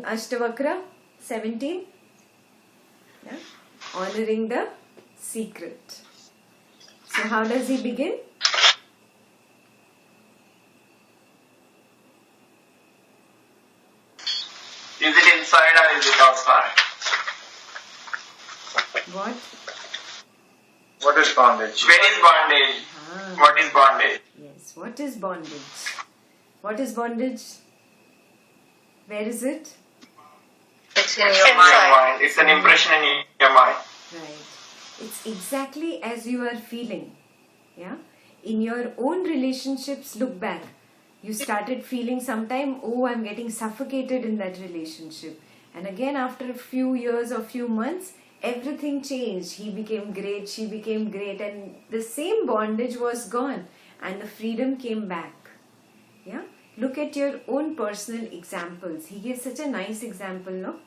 in Ashtavakra 17? Yeah? Honoring the secret. So how does he begin? Is it inside or is it outside? What? What is bondage? Where is bondage? What is bondage? Yes, what is bondage? What is bondage? Where is it? It's in your mind. It's an impression in your mind. Right. It's exactly as you are feeling. Yeah. In your own relationships, look back. You started feeling sometime, oh, I'm getting suffocated in that relationship. And again, after a few years or few months, everything changed. He became great, she became great, and the same bondage was gone and the freedom came back. Yeah. Look at your own personal examples. He gives such a nice example, no?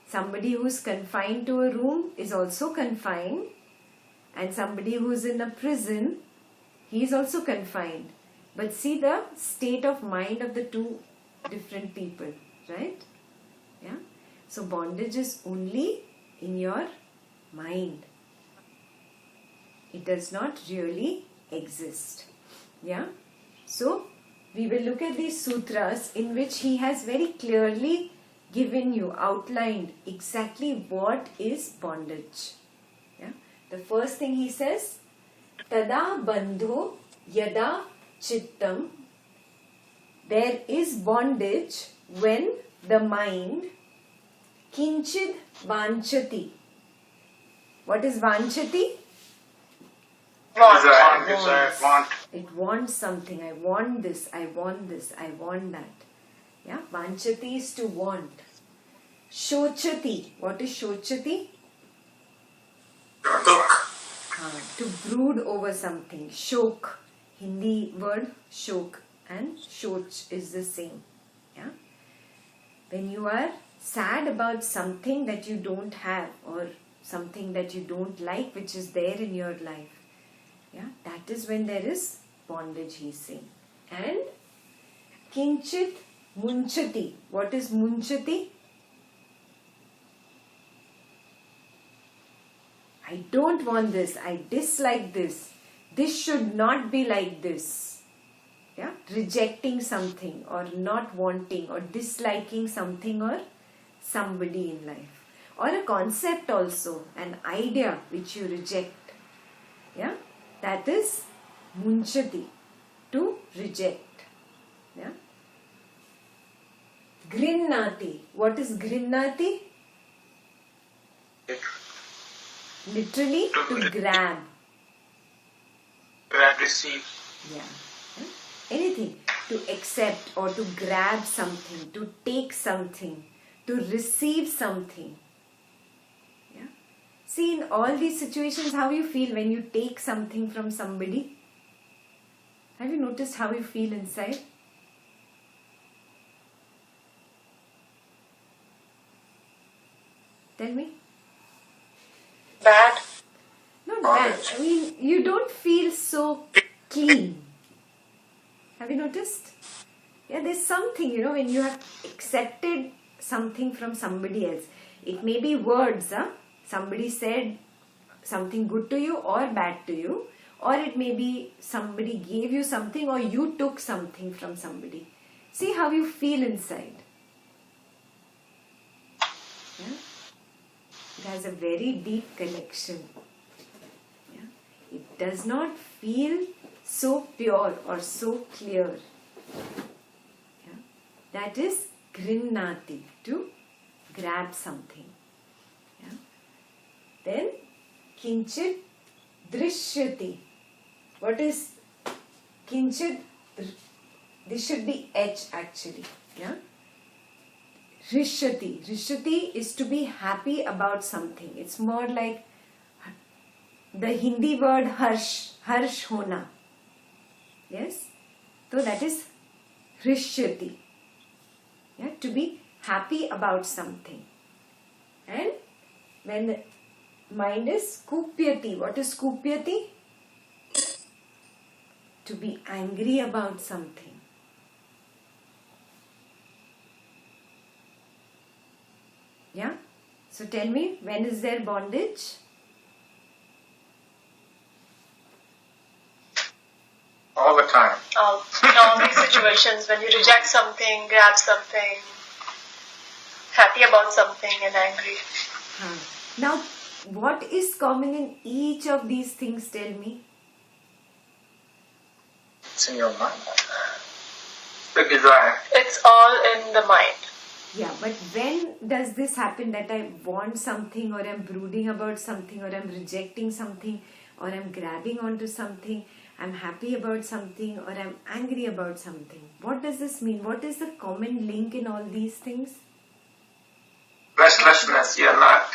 Somebody who's confined to a room is also confined, and somebody who's in a prison, he is also confined. But see the state of mind of the two different people, right? Yeah. So bondage is only in your mind. It does not really exist. Yeah. So we will look at these sutras in which he has very clearly given you, outlined exactly what is bondage. Yeah. The first thing he says, Tada bandho yada chittam. There is bondage when the mind kinchid vanchati. What is vanchati? Want. It wants something. I want this, I want this, I want that. Yeah, vanchati is to want. Shochati. What is shochati? To brood over something. Shok. Hindi word shok and shoch is the same. Yeah. When you are sad about something that you don't have or something that you don't like which is there in your life. Yeah, that is when there is bondage, he is saying. And kinchit munchati. What is munchati? I don't want this. I dislike this. This should not be like this. Yeah, rejecting something or not wanting or disliking something or somebody in life. Or a concept also, an idea which you reject. Yeah, that is munchati, to reject. Yeah. Grinnati. What is grinnati? Literally to grab. Grab, receive. Yeah. Anything. To accept or to grab something, to take something, to receive something. Yeah. See, in all these situations, how you feel when you take something from somebody? Have you noticed how you feel inside? Tell me. Bad. Not bad. I mean, you don't feel so clean. Have you noticed? Yeah, there's something, when you have accepted something from somebody else. It may be words, somebody said something good to you or bad to you, or it may be somebody gave you something or you took something from somebody. See how you feel inside. Yeah? It has a very deep connection. Yeah? It does not feel so pure or so clear. Yeah? That is grinnati, to grab something. Yeah? Then kinchit drishyati. What is kinchit? This should be H actually. Yeah? Rishyati. Rishyati is to be happy about something. It's more like the Hindi word harsh. Harsh hona. Yes? So that is rishyati. Yeah? To be happy about something. And when the mind is kupyati. What is kupyati? To be angry about something. So tell me, when is there bondage? All the time. In all these situations, when you reject something, grab something, happy about something and angry. Now, what is common in each of these things? Tell me. It's in your mind. The desire. It's all in the mind. Yeah, but when does this happen that I want something, or I'm brooding about something, or I'm rejecting something, or I'm grabbing onto something, I'm happy about something, or I'm angry about something? What does this mean? What is the common link in all these things? Restlessness. You're not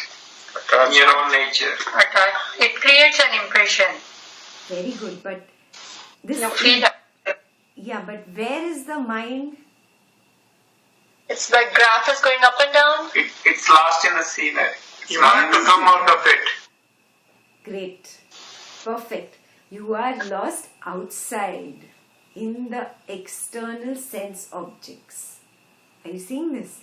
in your own nature. It creates an impression. Very good, but this... You feel Yeah, but where is the mind? It's like graph is going up and down. It's lost in the sea there. You want to come out of it. Great. Perfect. You are lost outside in the external sense objects. Are you seeing this?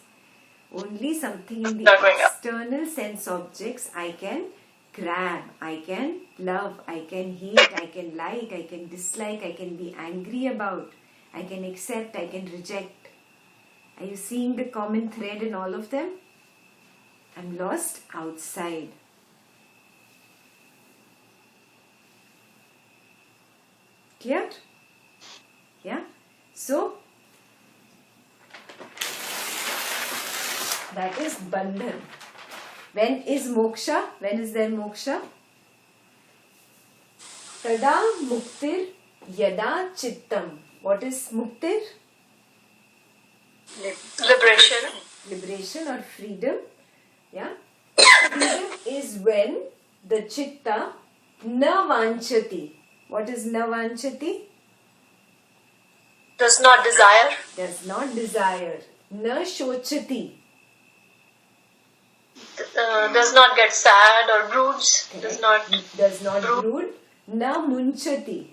Only something in the Not going up. external sense objects I can grab, I can love, I can hate, I can like, I can dislike, I can be angry about, I can accept, I can reject. Are you seeing the common thread in all of them? I'm lost outside. Clear? Yeah? So, that is bandhan. When is moksha? When is there moksha? Tada muktir yada chittam. What is muktir? Liberation. Liberation or freedom. Yeah? Freedom is when the chitta na vanchati. What is na vanchati? Does not desire. Does not desire. Na shochati. Does not get sad or broods. Correct. Does not brood. Na munchati.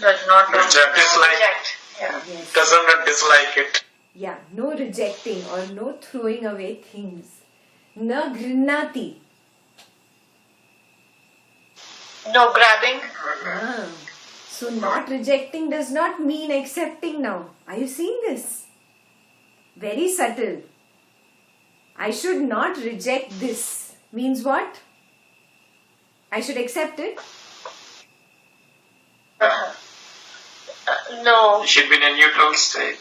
does not Reject. Dislike. reject. Yeah. Yes. Doesn't dislike it. Yeah, no rejecting or no throwing away things. Na grinati. No grabbing. So not rejecting does not mean accepting now. Are you seeing this? Very subtle. I should not reject this. Means what? I should accept it. No. You should be in a neutral state.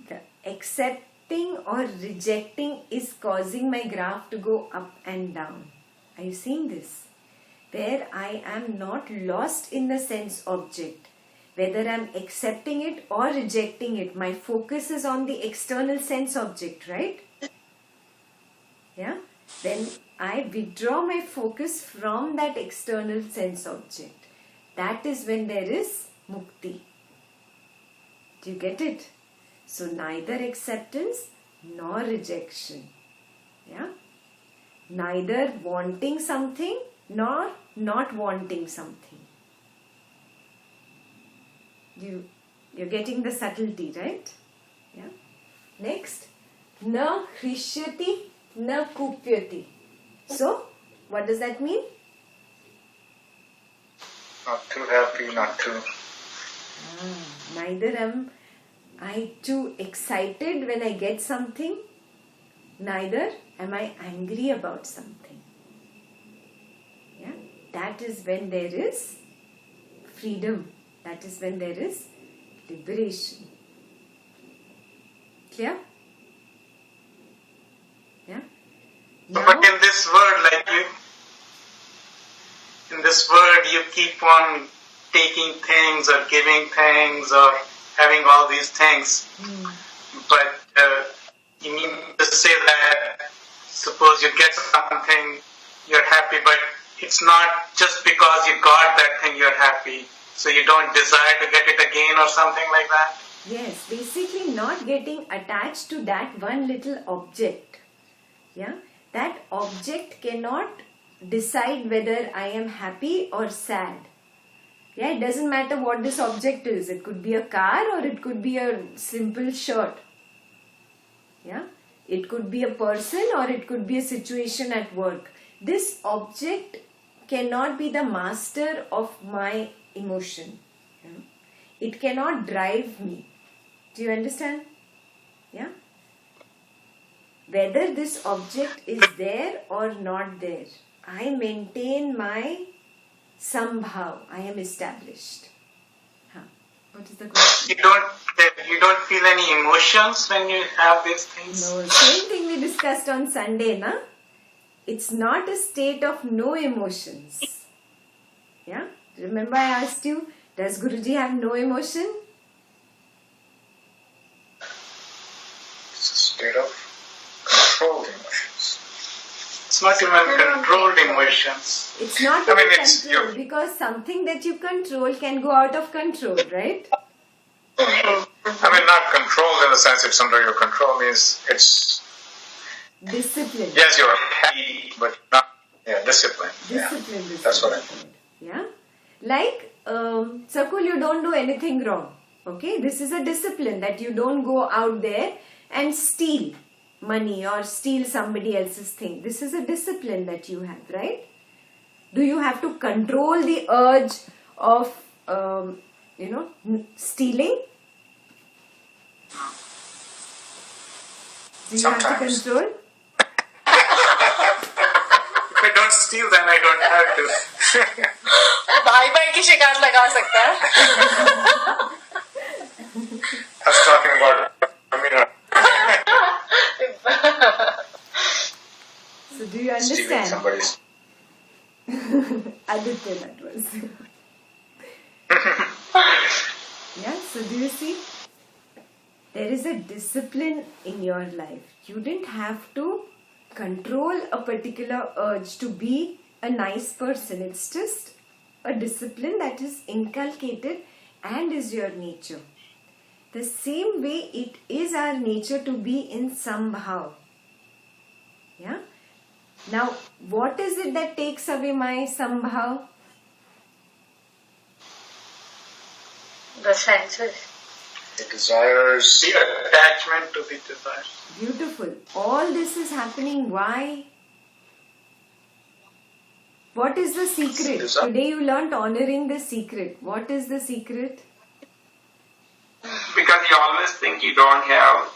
The accepting or rejecting is causing my graph to go up and down. Are you seeing this? Where I am not lost in the sense object. Whether I am accepting it or rejecting it, my focus is on the external sense object, right? Yeah? Then I withdraw my focus from that external sense object. That is when there is mukti. Do you get it? So neither acceptance nor rejection. Yeah? Neither wanting something nor not wanting something. You're getting the subtlety, right? Yeah. Next, na hrishyati, na kupyati. So, what does that mean? Not too happy, not too. Neither am I too excited when I get something, neither am I angry about something. Yeah, that is when there is freedom. That is when there is liberation. Clear? Yeah. But in this world, in this world, you keep on taking things or giving things or having all these things. But you mean to say that suppose you get something, you're happy, but it's not just because you got that thing you're happy. So you don't desire to get it again or something like that? Yes, basically not getting attached to that one little object. Yeah, that object cannot decide whether I am happy or sad. Yeah, it doesn't matter what this object is. It could be a car or it could be a simple shirt. Yeah, it could be a person or it could be a situation at work. This object cannot be the master of my emotion. Yeah? It cannot drive me. Do you understand? Yeah. Whether this object is there or not there, I maintain my sambhav. I am established. Huh. What is the question? You don't feel any emotions when you have these things? No, same thing we discussed on Sunday, na? It's not a state of no emotions. Yeah? Remember I asked you, does Guruji have no emotion? It's a state of controlled emotions. It's not even controlled emotions. It's not I mean, even it's control because something that you control can go out of control, right? I mean, not controlled in the sense it's under your control means it's, Discipline. yes, you're happy, but not, discipline. Discipline. Yeah, that's what I mean. Yeah? Like, Sakul, you don't do anything wrong. Okay? This is a discipline that you don't go out there and steal money or steal somebody else's thing. This is a discipline that you have, right? Do you have to control the urge of, stealing? Do you have to Sometimes. control? If I don't steal, then I don't have to. भाई भाई की शिकायत लगा सकता है. I was talking about, So do you stealing understand? somebody's. Aditya, that was. Yeah, so do you see? There is a discipline in your life. You didn't have to control a particular urge to be a nice person. It's just a discipline that is inculcated and is your nature. The same way it is our nature to be in sambhav. Yeah? Now, what is it that takes away my sambhav? The senses. The desires. The attachment to the desire. Beautiful. All this is happening. Why? What is the secret? Desire. Today you learnt honoring the secret. What is the secret? Because you always think you don't have.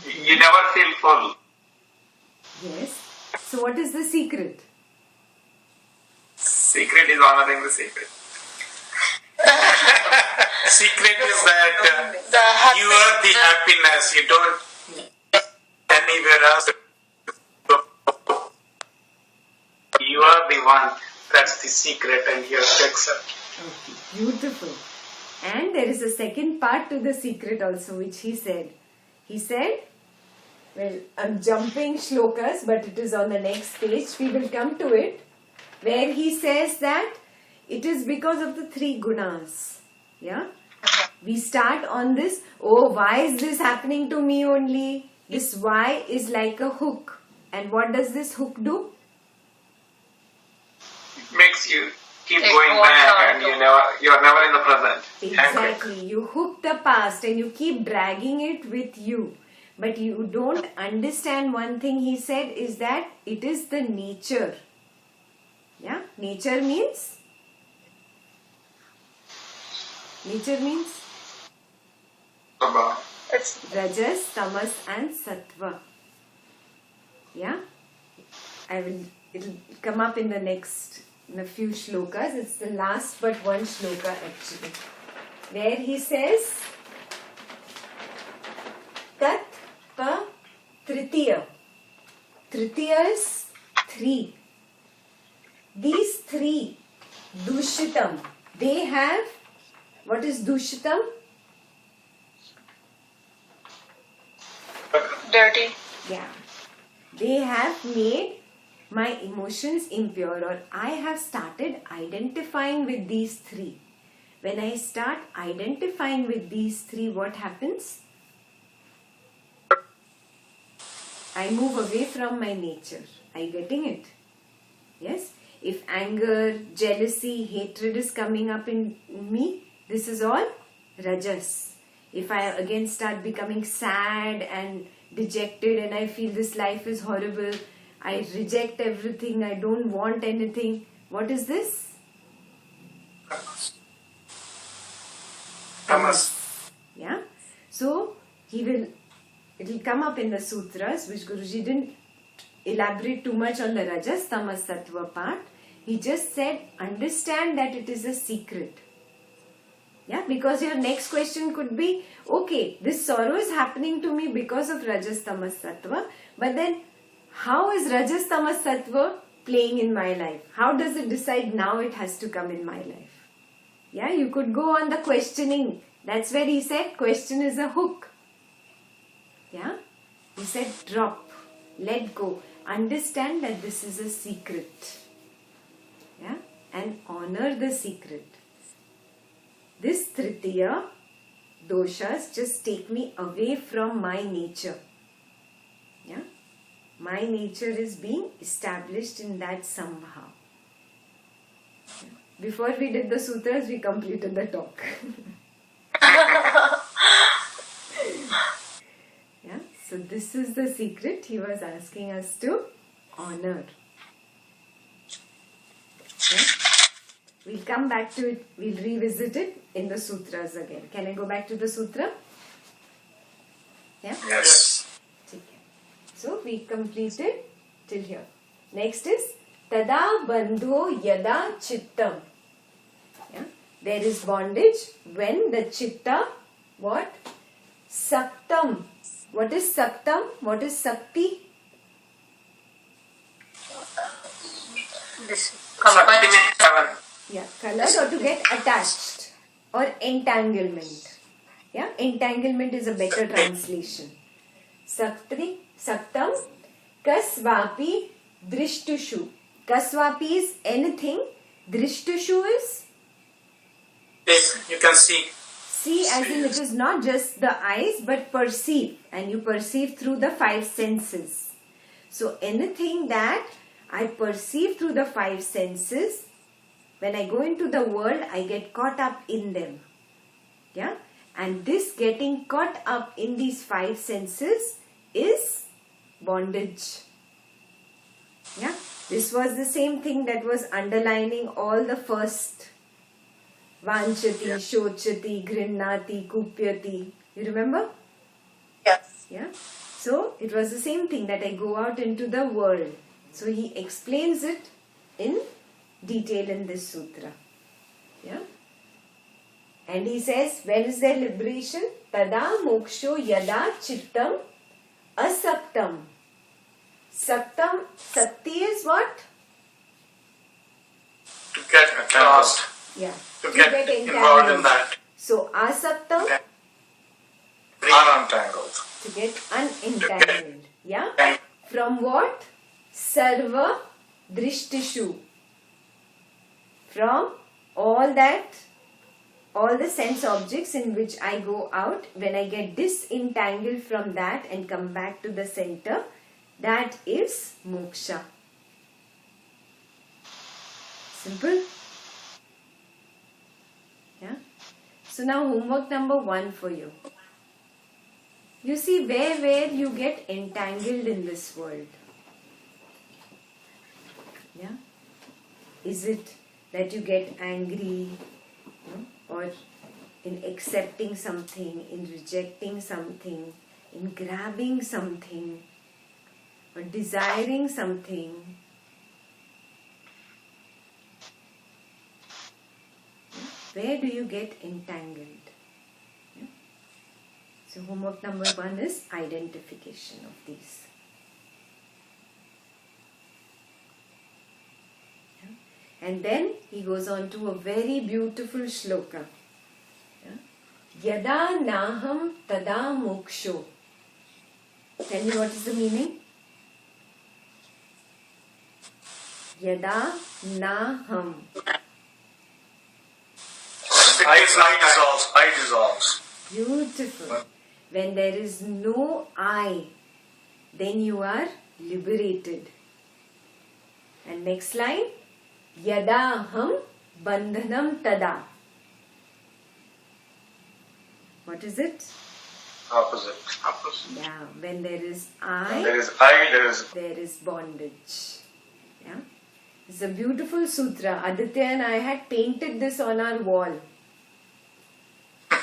You never feel full. Yes. So what is the secret? Secret is honoring the secret. Secret is that you are the happiness. You don't anywhere else. You are the one. That's the secret, and you have to accept. Okay. Beautiful. And there is a second part to the secret also, which he said. He said, well, I'm jumping shlokas, but it is on the next page. We will come to it, where he says that it is because of the three gunas. Yeah? We start on this, oh, why is this happening to me only? This why is like a hook. And what does this hook do? Makes you keep Take going one back, time and to- you're never in the present. Exactly. You hook the past and you keep dragging it with you. But you don't understand one thing he said is that it is the nature. Yeah? Nature means? Nature means It's Rajas, Tamas and Sattva. Yeah? It'll come up in a few shlokas. It's the last but one shloka actually. Where he says, Tat Pa Tritiya. Tritiya is three. These three, Dushitam, they have, what is Dushitam? dirty. Yeah. They have made my emotions impure, or I have started identifying with these three. When I start identifying with these three, what happens? I move away from my nature. Are you getting it? Yes? if anger, jealousy, hatred is coming up in me, this is all rajas. If I again start becoming sad and dejected and I feel this life is horrible, I reject everything, I don't want anything, what is this? Tamas. Yeah. So it will come up in the sutras, which Guruji didn't elaborate too much on the rajas, tamas, sattva part. He just said, understand that it is a secret. Yeah, because your next question could be, okay, this sorrow is happening to me because of rajas, tamas, sattva, but then how is rajas, tamas, sattva playing in my life? How does it decide now it has to come in my life? Yeah, you could go on the questioning. That's where he said question is a hook. Yeah, he said drop, let go, understand that this is a secret. Yeah, and honor the secret. This tritiya doshas just take me away from my nature. Yeah, my nature is being established in that somehow. Yeah. Before we did the sutras, we completed the talk. Yeah, so this is the secret he was asking us to honor. Okay. We'll come back to it, we'll revisit it in the sutras again. Can I go back to the sutra? Yeah? Yes. Okay. So we completed till here. Next is Tada bandho yada chittam. Yeah? There is bondage when the chitta, what? Saktam. What is saktam? What is sakti? This Yeah, colored or to get attached or entanglement. Yeah, entanglement is a better translation. Saktam, kasvapi, drishtushu. Kasvapi is anything. Drishtushu is? Yes, you can see. See, as in it is not just the eyes but perceive, and you perceive through the five senses. So anything that I perceive through the five senses, when I go into the world, I get caught up in them. Yeah? And this getting caught up in these five senses is bondage. Yeah? This was the same thing that was underlining all the first. Vanchati, shochati, grinnati, kupyati. You remember? Yes. Yeah? So, it was the same thing that I go out into the world. So, he explains it in detail in this sutra. Yeah? And he says, when is their liberation? Tada moksho yada chittam asaktam. Saktam, sakti is what? To get lost, Yeah. to get involved in that. So, asaktam, Unentangled. to get unentangled. Yeah? From what? Sarva drishtishu. From all the sense objects in which I go out, when I get disentangled from that and come back to the center, that is moksha. Simple? Yeah? So now homework number 1 for you. You see where you get entangled in this world. Yeah? Is it that you get angry, or in accepting something, in rejecting something, in grabbing something, or desiring something? Where do you get entangled? Yeah? So homework number 1 is identification of these. Yeah? And then he goes on to a very beautiful shloka. Yeah? Yada naham tada moksho. Tell me what is the meaning? Yada naham. I dissolves. Beautiful. When there is no I, then you are liberated. And next line, Yada ham bandhanam tada. What is it? Opposite. Yeah, when there is When there I, is I, there is bondage. Yeah, it's a beautiful sutra. Aditya and I had painted this on our wall. Yeah.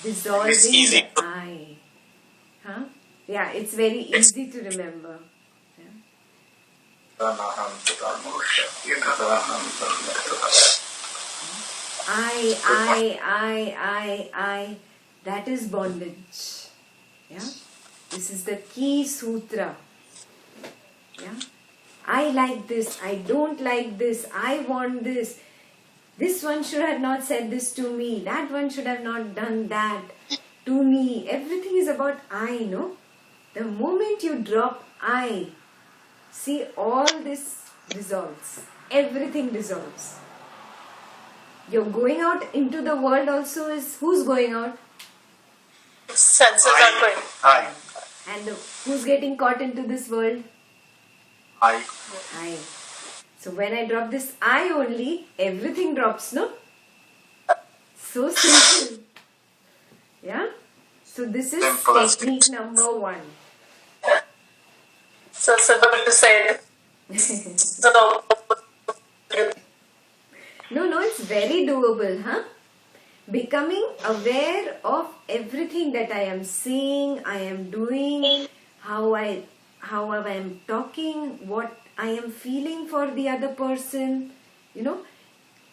Dissolving It's easy. the I. Huh? Yeah, it's very easy to remember. Yeah. I. That is bondage. Yeah. This is the key sutra. Yeah. I like this. I don't like this. I want this. This one should have not said this to me. That one should have not done that to me. Everything is about I, no? The moment you drop I, see, all this dissolves. Everything dissolves. You're going out into the world also is, who's going out? Senses are going. I. And who's getting caught into this world? I. I. So when I drop this I only, everything drops, no? So simple. Yeah? So this is Simple. technique number 1. So simple to say. So, No, it's very doable, huh? Becoming aware of everything that I am seeing, I am doing, how I am talking, what I am feeling for the other person,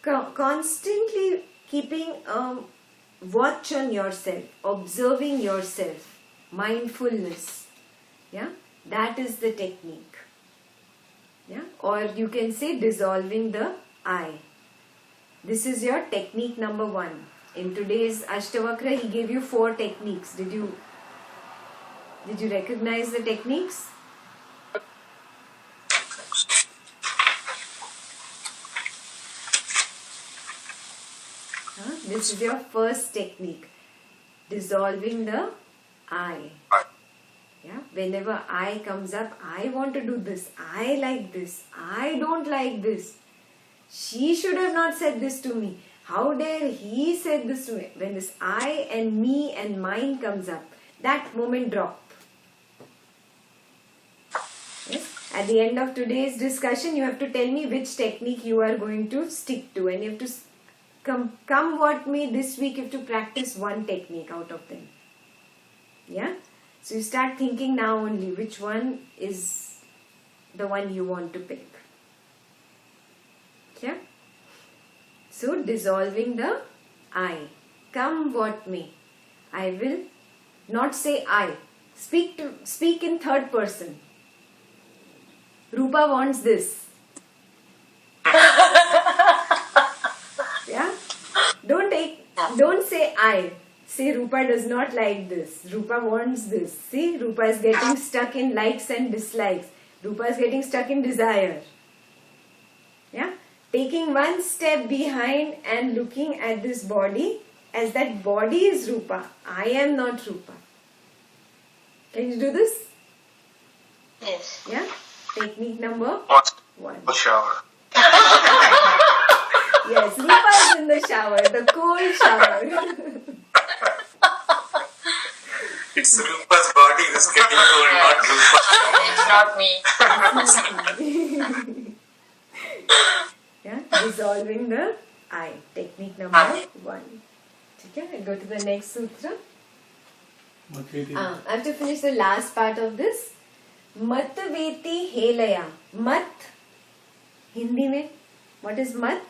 constantly keeping watch on yourself, observing yourself, mindfulness. Yeah, that is the technique. Yeah, or you can say dissolving the I. This is your technique number 1. In today's Ashtavakra, he gave you 4 techniques. Did you recognize the techniques? This is your first technique. Dissolving the I. Yeah. Whenever I comes up, I want to do this. I like this. I don't like this. She should have not said this to me. How dare he said this to me? When this I and me and mine comes up, that moment drop. Yes? At the end of today's discussion, you have to tell me which technique you are going to stick to, and you have to come what may this week you have to practice one technique out of them. Yeah? So you start thinking now only which one is the one you want to pick. Yeah? So dissolving the I. Come what may. I will not say I. Speak in third person. Rupa wants this. Yeah? Don't say I. Say Rupa does not like this. Rupa wants this. See, Rupa is getting stuck in likes and dislikes. Rupa is getting stuck in desire. Yeah? Taking one step behind and looking at this body as that body is Rupa. I am not Rupa. Can you do this? Yes. Yeah? Technique number 1. Shower. Yes, Rupa is in the shower, the cold shower. It's Rupa's body who's getting cold, not Rupa. It's not me. Yeah, dissolving the I. Technique number 1. Okay, I'll go to the next sutra. I have to finish the last part of this. Mat veti helaya. Mat. Hindi mein. What is mat?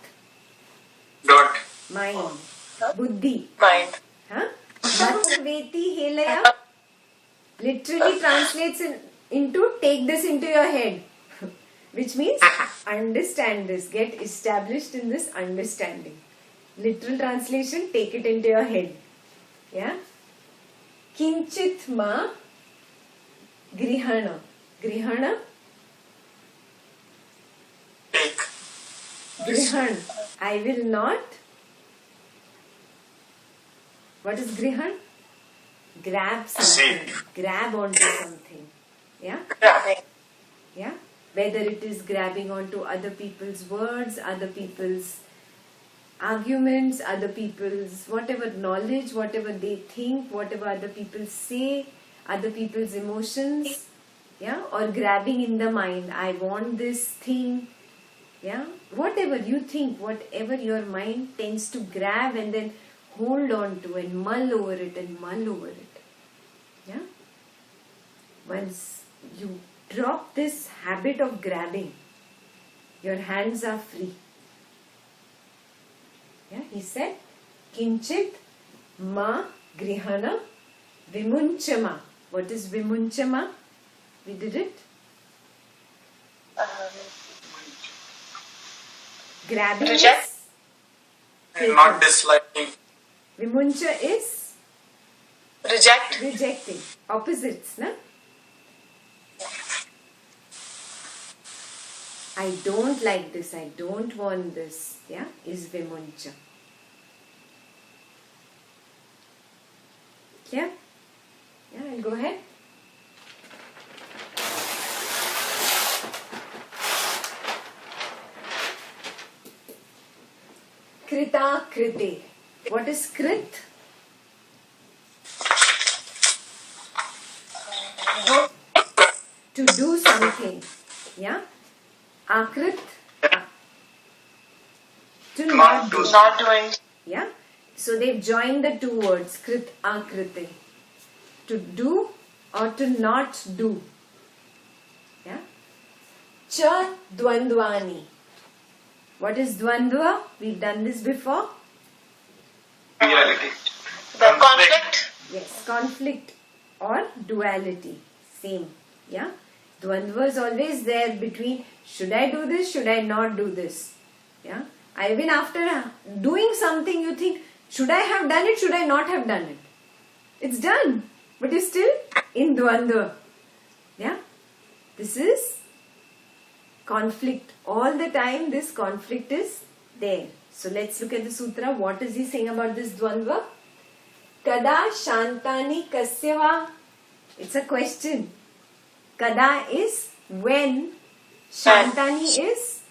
Don't. Mind. Buddhi. mind. Huh? Mat veti helaya literally translates into take this into your head. Which means understand this. Get established in this understanding. Literal translation, take it into your head. Yeah? Kinchit ma grihana. Grihana? Take. Grihan. I will not. What is grihan? Grab something. Receive. Grab onto something. Yeah? Grabbing. Yeah? whether it is grabbing onto other people's words, other people's arguments, other people's whatever knowledge, whatever they think, whatever other people say, other people's emotions, yeah, or grabbing in the mind, I want this thing, yeah, whatever you think, whatever your mind tends to grab and then hold on to and mull over it and mull over it, yeah. Once you drop this habit of grabbing, your hands are free. Yeah, he said, Kinchit ma grihana vimunchama. What is vimunchama? We did it. Grabbing Reject. is Not disliking. Vimuncha is Reject. rejecting. Opposites, na? I don't like this, I don't want this, yeah, is vimuncha. Yeah? Yeah, I'll go ahead. Krita krite. What is krit? To do something. Yeah? Akrit. To not do. Not doing. Yeah? So they've joined the two words. Krit akrite. To do or to not do. Yeah? Cha dvandvani. What is dvandva? We've done this before. Reality. The conflict. Yes, conflict or duality. Same. Yeah? Dvandva is always there between should I do this, should I not do this. Yeah? Even after doing something you think should I have done it, should I not have done it. It's done. But you're still in dvandva. Yeah? This is conflict. All the time this conflict is there. So let's look at the sutra. What is he saying about this dvandva? Kada shantani kasyava. It's a question. Kada is when. Shantani is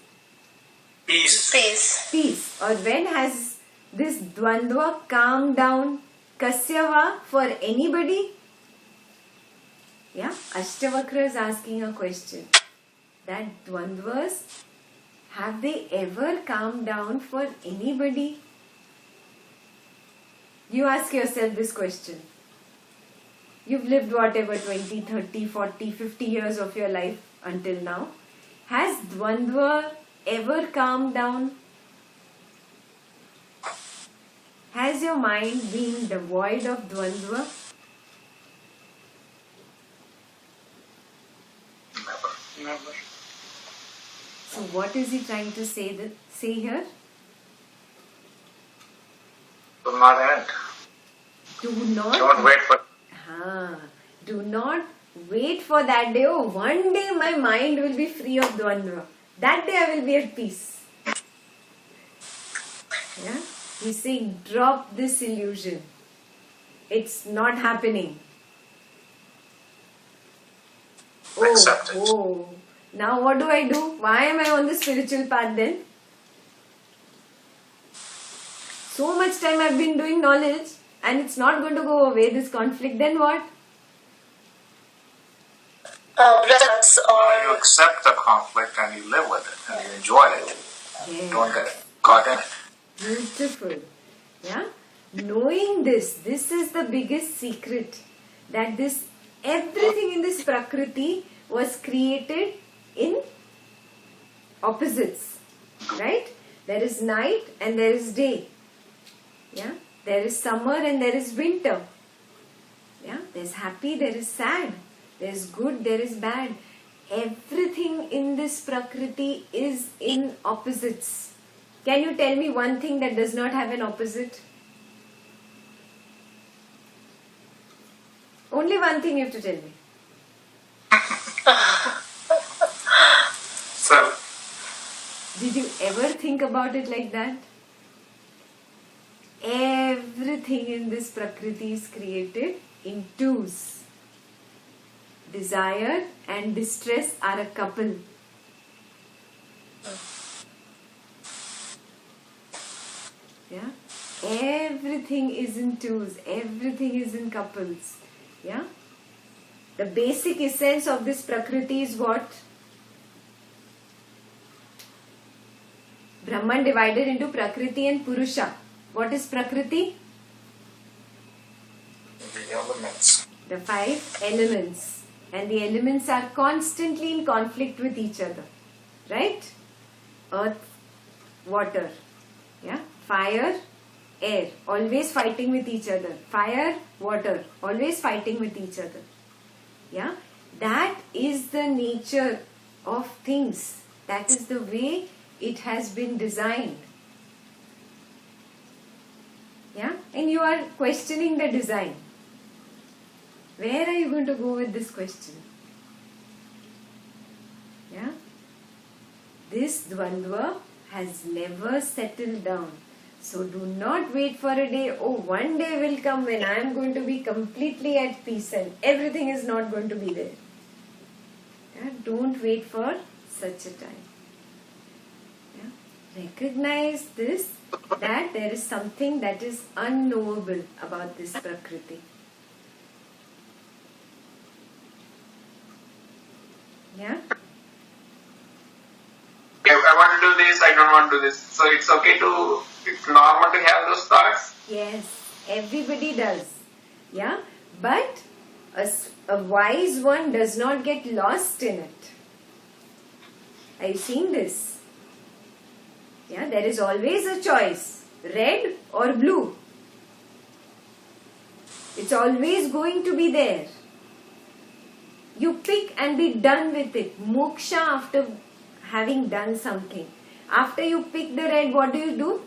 Peace. Peace. peace. Or when has this dvandva calmed down? Kasyava for anybody? Yeah, Ashtavakra is asking a question. That dvandvas, have they ever calmed down for anybody? You ask yourself this question. You've lived whatever 20, 30, 40, 50 years of your life until now. Has dvandva ever calmed down? Has your mind been devoid of dvandva? Never. So what is he trying to say here? Will not end. Do not Don't wait for do not wait for that day. Oh, one day my mind will be free of dvandva. That day I will be at peace. Yeah? He's saying drop this illusion. It's not happening. Accept it. Oh. Now what do I do? Why am I on the spiritual path then? So much time I've been doing knowledge and it's not going to go away, this conflict. Then what? Presence You or accept the conflict and you live with it and you enjoy it. Yeah. Don't get caught in it. Beautiful. Yeah? Knowing this is the biggest secret. That this, everything in this Prakriti was created in opposites. Right? There is night and there is day. Yeah? There is summer and there is winter. Yeah? There's happy, there is sad. There is good, there is bad. Everything in this Prakriti is in opposites. Can you tell me one thing that does not have an opposite? Only one thing you have to tell me. So, Did you ever think about it like that? Everything in this Prakriti is created in twos. Desire and distress are a couple. Yeah? Everything is in twos. Everything is in couples. Yeah? The basic essence of this Prakriti is what? Brahman divided into Prakriti and Purusha. What is Prakriti? The elements. The 5 elements. And the elements are constantly in conflict with each other. Right? Earth, water. Yeah? Fire, air. Always fighting with each other. Fire, water. Always fighting with each other. Yeah? That is the nature of things. That is the way it has been designed. Yeah? And you are questioning the design. Where are you going to go with this question? Yeah? This Dvandva has never settled down. So do not wait for a day. Oh, one day will come when I am going to be completely at peace and everything is not going to be there. Yeah? Don't wait for such a time. Yeah? Recognize this, that there is something that is unknowable about this Prakriti. Yeah? I want to do this, I don't want to do this. So it's okay to, it's normal to have those thoughts. Yes, everybody does. Yeah? But a wise one does not get lost in it. Are you seeing this? Yeah, there is always a choice. Red or blue. It's always going to be there. You pick and be done with it. Moksha after having done something. After you pick the red, what do?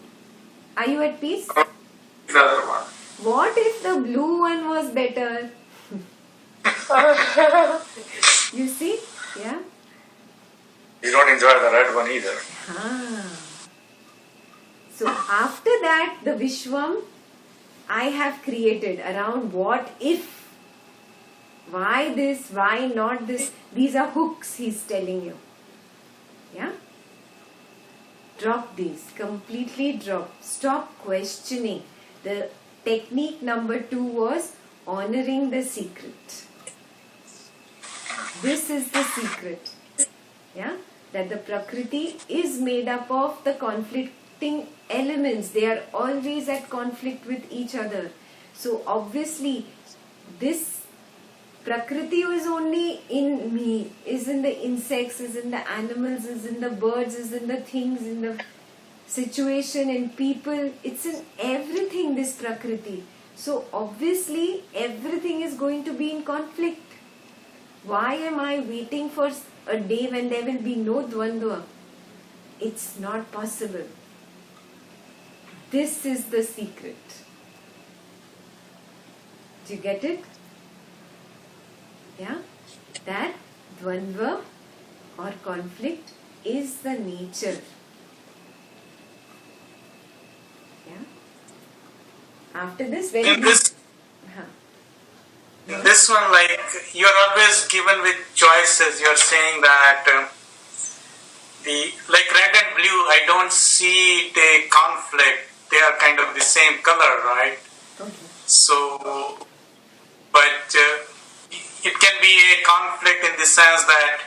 Are you at peace? The other one. What if the blue one was better? You see? Yeah? You don't enjoy the red one either. So after that, the Vishwam I have created around what if. Why this? Why not this? These are hooks he's telling you. Yeah? Drop these. Completely drop. Stop questioning. The technique number 2 was honoring the secret. This is the secret. Yeah? That the Prakriti is made up of the conflicting elements. They are always at conflict with each other. So obviously, this Prakriti is only in me, is in the insects, is in the animals, is in the birds, is in the things, in the situation, in people. It's in everything, this Prakriti. So obviously everything is going to be in conflict. Why am I waiting for a day when there will be no Dvandva? It's not possible. This is the secret. Do you get it? Yeah? That Dvandva or conflict is the nature. Yeah? After this, when In this one, like, you're always given with choices. You're saying that like red and blue, I don't see the conflict. They are kind of the same color, right? Okay. So, but it can be a conflict in the sense that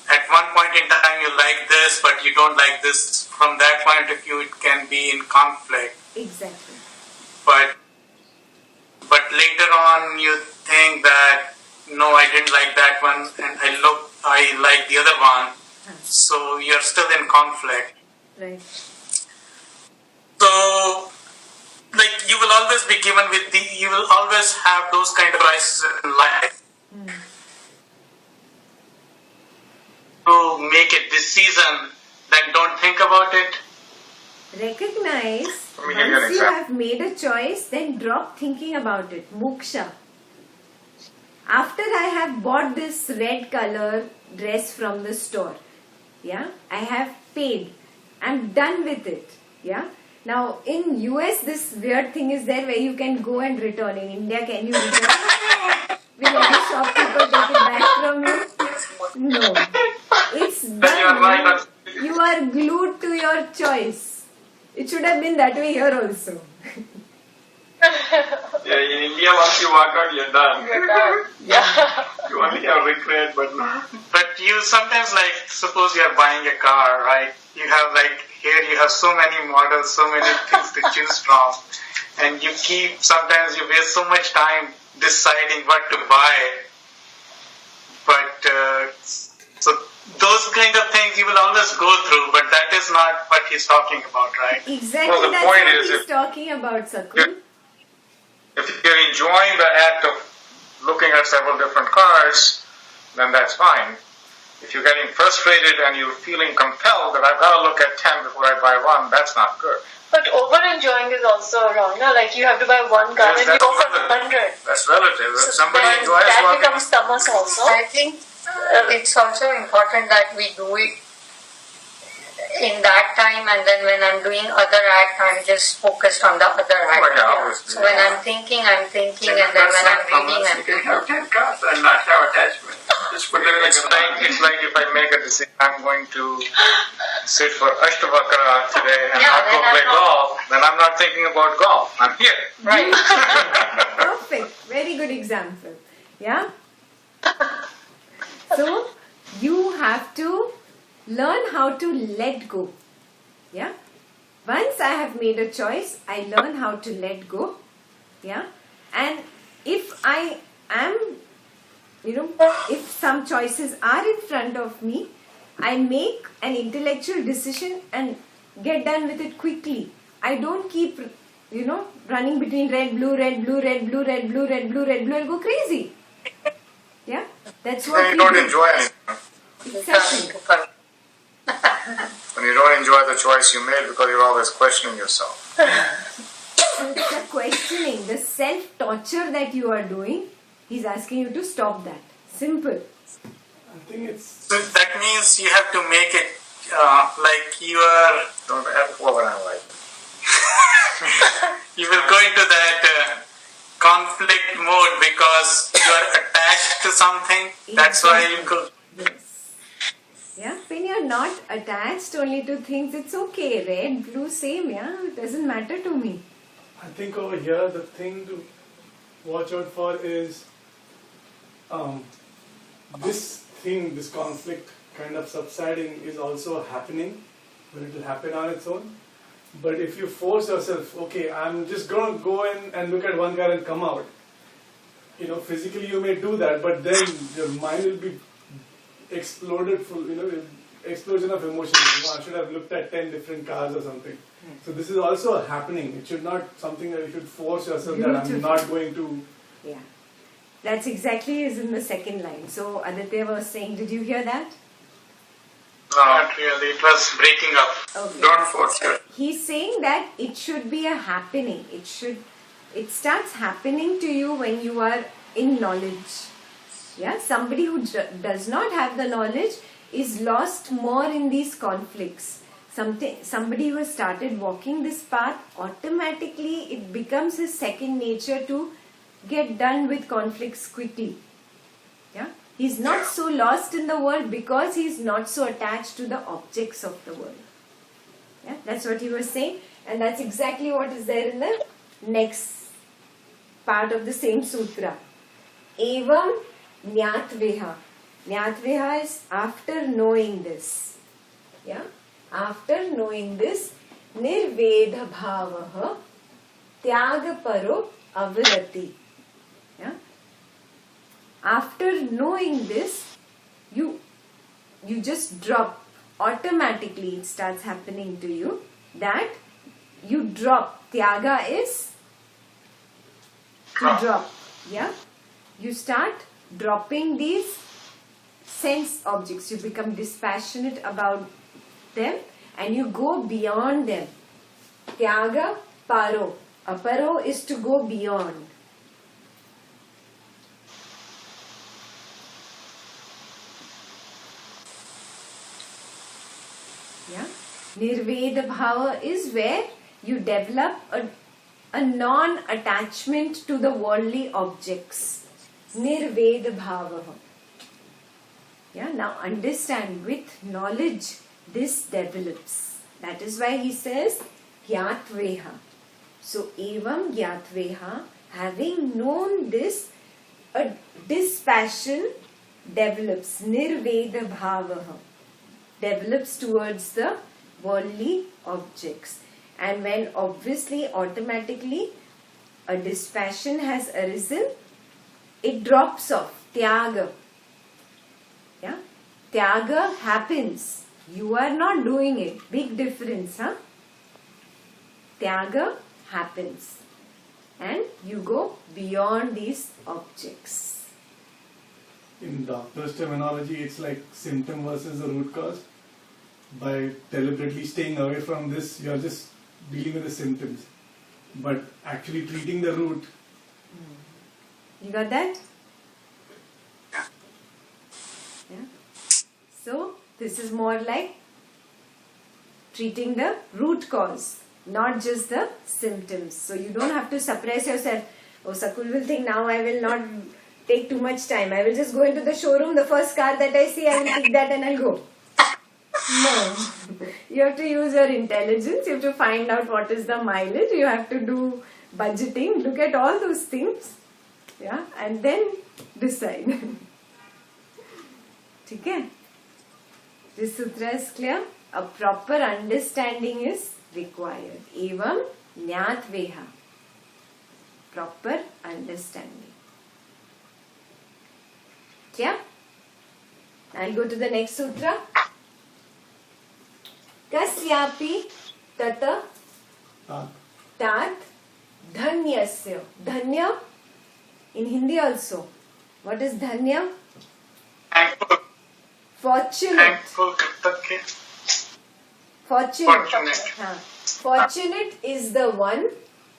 at one point in time you like this, but you don't like this. From that point of view, it can be in conflict. Exactly. But later on you think that no, I didn't like that one, and I like the other one. So you're still in conflict. Right. So, like, you will always be given with you will always have those kind of choices in life to make a decision. Then don't think about it. Recognize, Let me give you an once you example. have made a choice, then drop thinking about it. Moksha. After I have bought this red color dress from the store, yeah, I have paid. I'm done with it. Yeah. Now in US this weird thing is there where you can go and return. In India, can you return? Will any shopkeeper take it back from you? No. It's Then done. you're right. are glued to your choice. It should have been that way here also. Yeah, in India, once you walk out, you're done. You're done. Yeah. You only have regret, but you sometimes, like, suppose you are buying a car, right? You have, like, here you have so many models, so many things to choose from, and sometimes you waste so much time deciding what to buy. But so those kind of things you will always go through, but that is not what he's talking about, right? Exactly, Well, the that's point what is he's if- talking about, Sakul. If you're enjoying the act of looking at several different cars, then that's fine. If you're getting frustrated and you're feeling compelled that I've got to look at 10 before I buy one, that's not good. But over-enjoying is also wrong. No? Like you have to buy one car Yes, and you that's go for relative. 100. That's relative. If somebody Then enjoys that walking, becomes tamas also. I think it's also important that we do it in that time, and then when I'm doing other act, I'm just focused on the other act. Oh, yeah, obviously. So when I'm thinking, and then when I'm reading, I'm you can have 10 cars and not have attachment. Just put it in it's like if I make a decision, I'm going to sit for Ashtavakra today and Yeah, not go then I'm play not- golf, then I'm not thinking about golf. I'm here. right. Perfect. Very good example. Yeah? So, you have to learn how to let go. Yeah? Once I have made a choice, I learn how to let go. Yeah? And if I am, if some choices are in front of me, I make an intellectual decision and get done with it quickly. I don't keep, running between red, blue, red, blue, red, blue, red, blue, red, blue, red, blue, and go crazy. Yeah? That's what Then you we don't do. enjoy anything. Exactly. When you don't enjoy the choice you made because you're always questioning yourself. So the questioning, the self-torture that you are doing, he's asking you to stop that. Simple. I think it's So that means you have to make it like you are. Don't overanalyze. You will go into that conflict mode because you are attached to something. That's why you go. Yes. Yeah, when you're not attached only to things, it's okay. Red, blue, same, yeah. It doesn't matter to me. I think over here the thing to watch out for is this conflict kind of subsiding is also happening, but it will happen on its own. But if you force yourself, okay, I'm just going to go in and look at one car and come out, physically you may do that, but then your mind will be exploded full, explosion of emotions. I should have looked at 10 different cars or something. So this is also happening. It should not something that you should force yourself that I'm Beautiful. not going to. Yeah. That's exactly is in the second line. So Aditya was saying, did you hear that? No, Not really. It was breaking up. Okay. don't force it. He's saying that it should be a happening. It starts happening to you when you are in knowledge. Yeah, somebody who does not have the knowledge is lost more in these conflicts. Somebody who has started walking this path, automatically it becomes his second nature to get done with conflicts quickly. Yeah, he's not so lost in the world because he's not so attached to the objects of the world. Yeah, that's what he was saying, and that's exactly what is there in the next part of the same sutra. Evam Nyatveha. Nyatveha is after knowing this. Yeah? After knowing this, Nirvedha Bhavaha Tyaga Paro Avirati. Yeah? After knowing this, you just drop. Automatically it starts happening to you that you drop. Tyaga is to drop. Yeah? You start dropping these sense objects. You become dispassionate about them and you go beyond them. Tyaga paro. Aparo is to go beyond. Yeah? Nirveda bhava is where you develop a non-attachment to the worldly objects. Nirveda bhava. Yeah, now understand, with knowledge this develops. That is why he says gyatveha. So evam gyatveha, having known this, a dispassion develops, nirveda bhavaha, develops towards the worldly objects. And when obviously automatically a dispassion has arisen, it drops off, tyaga. Yeah? Tyaga happens. You are not doing it. Big difference, huh? Tyaga happens. And you go beyond these objects. In doctor's terminology, it's like symptom versus the root cause. By deliberately staying away from this, you are just dealing with the symptoms. But actually treating the root. You got that? Yeah. So, this is more like treating the root cause, not just the symptoms. So, you don't have to suppress yourself. Oh, Sakul will think now I will not take too much time. I will just go into the showroom. The first car that I see, I will pick that and I'll go. No. You have to use your intelligence. You have to find out what is the mileage. You have to do budgeting. Look at all those things. Yeah. And then decide. Okay? This sutra is clear. A proper understanding is required. Evam jnatveha. Proper understanding. Kya? I'll go to the next sutra. Kasyapi tata tat dhanyasya. Dhanya in Hindi also. What is dhanya? Thankful. Fortunate. Thankful. Kritatya. Fortunate. Fortunate is the one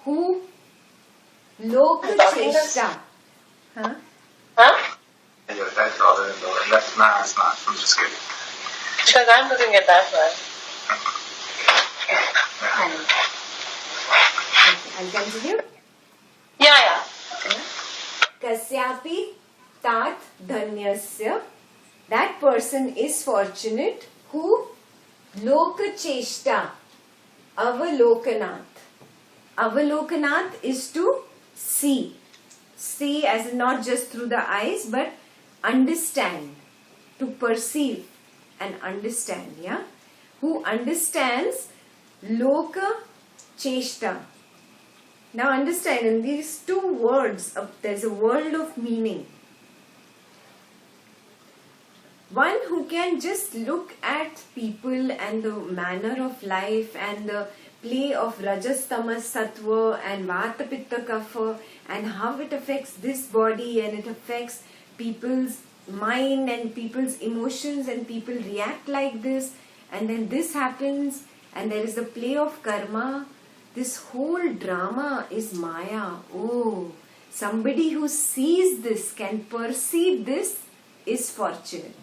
who loka cheshta. Huh? Huh? Yeah, that's all there is. That's not, it's not. I'm just kidding. Because I'm looking at that one. I'll continue. Yeah. Kasyapi tat dhanyasya. That person is fortunate who loka cheshta avalokanat. Avalokanat is to see. See as in not just through the eyes but understand. To perceive and understand. Yeah? Who understands loka cheshta. Now understand, in these two words, there's a world of meaning. One who can just look at people and the manner of life and the play of Rajas, Tamas, Sattva and Vata, Pitta, Kapha and how it affects this body and it affects people's mind and people's emotions and people react like this and then this happens and there is the play of karma. This whole drama is Maya. Oh, somebody who sees this, can perceive this, is fortunate.